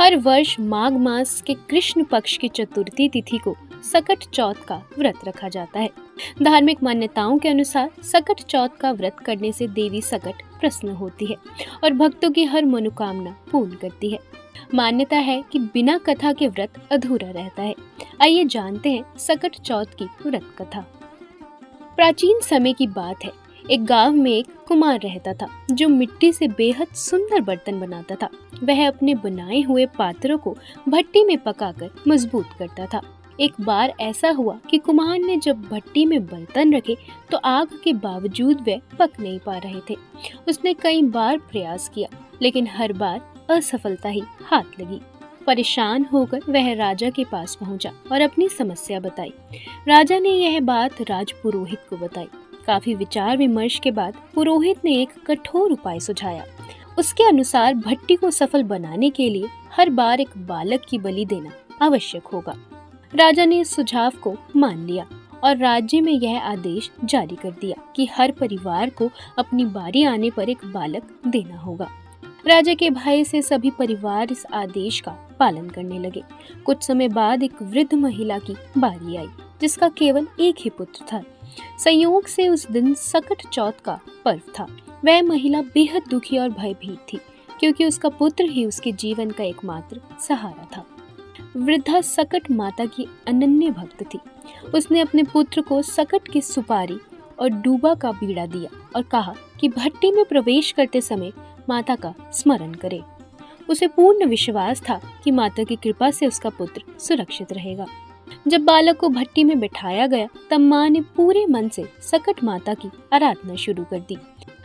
हर वर्ष माघ मास के कृष्ण पक्ष की चतुर्थी तिथि को सकट चौथ का व्रत रखा जाता है। धार्मिक मान्यताओं के अनुसार सकट चौथ का व्रत करने से देवी सकट प्रसन्न होती है और भक्तों की हर मनोकामना पूर्ण करती है। मान्यता है कि बिना कथा के व्रत अधूरा रहता है। आइए जानते हैं सकट चौथ की व्रत कथा। प्राचीन समय की बात है। एक गांव में एक कुम्हार रहता था जो मिट्टी से बेहद सुंदर बर्तन बनाता था। वह अपने बनाए हुए पात्रों को भट्टी में पकाकर मजबूत करता था। एक बार ऐसा हुआ कि कुम्हार ने जब भट्टी में बर्तन रखे तो आग के बावजूद वे पक नहीं पा रहे थे। उसने कई बार प्रयास किया लेकिन हर बार असफलता ही हाथ लगी। परेशान होकर वह राजा के पास पहुंचा और अपनी समस्या बताई। राजा ने यह बात राज पुरोहित को बताई। काफी विचार विमर्श के बाद पुरोहित ने एक कठोर उपाय सुझाया। उसके अनुसार भट्टी को सफल बनाने के लिए हर बार एक बालक की बलि देना आवश्यक होगा। राजा ने इस सुझाव को मान लिया और राज्य में यह आदेश जारी कर दिया कि हर परिवार को अपनी बारी आने पर एक बालक देना होगा। राजा के भय से सभी परिवार इस आदेश का पालन करने लगे। कुछ समय बाद एक वृद्ध महिला की बारी आई जिसका केवल एक ही पुत्र था। संयोग से उस दिन सकट चौथ का पर्व था। वह महिला बेहद दुखी और भयभीत थी क्योंकि उसका पुत्र ही उसके जीवन का एकमात्र सहारा था। वृद्धा सकट माता की अनन्य भक्त थी। उसने अपने पुत्र को सकट की सुपारी और डूबा का बीड़ा दिया और कहा कि भट्टी में प्रवेश करते समय माता का स्मरण करे। उसे पूर्ण विश्वास था कि माता की कृपा से उसका पुत्र सुरक्षित रहेगा। जब बालक को भट्टी में बिठाया गया तब माँ ने पूरे मन से सकट माता की आराधना शुरू कर दी।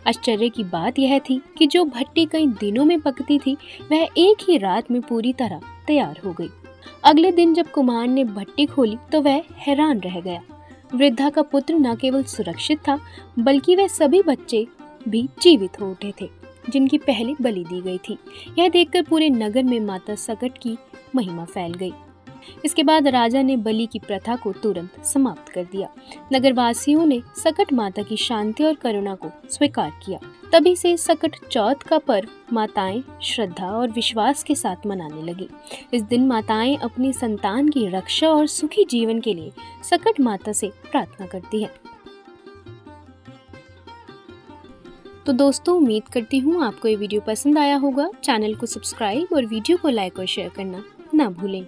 आश्चर्य की बात यह थी कि जो भट्टी कई दिनों में पकती थी वह एक ही रात में पूरी तरह तैयार हो गई। अगले दिन जब कुम्हार ने भट्टी खोली तो वह हैरान रह गया। वृद्धा का पुत्र न केवल सुरक्षित था बल्कि वह सभी बच्चे भी जीवित हो उठे थे जिनकी पहले बलि दी गई थी। यह देखकर पूरे नगर में माता सकट की महिमा फैल गई। इसके बाद राजा ने बलि की प्रथा को तुरंत समाप्त कर दिया। नगरवासियों ने सकट माता की शांति और करुणा को स्वीकार किया। तभी से सकट चौथ का पर्व माताएं श्रद्धा और विश्वास के साथ मनाने लगी। इस दिन माताएं अपनी संतान की रक्षा और सुखी जीवन के लिए सकट माता से प्रार्थना करती हैं। तो दोस्तों, उम्मीद करती हूँ आपको ये वीडियो पसंद आया होगा। चैनल को सब्सक्राइब और वीडियो को लाइक और शेयर करना ना भूलें।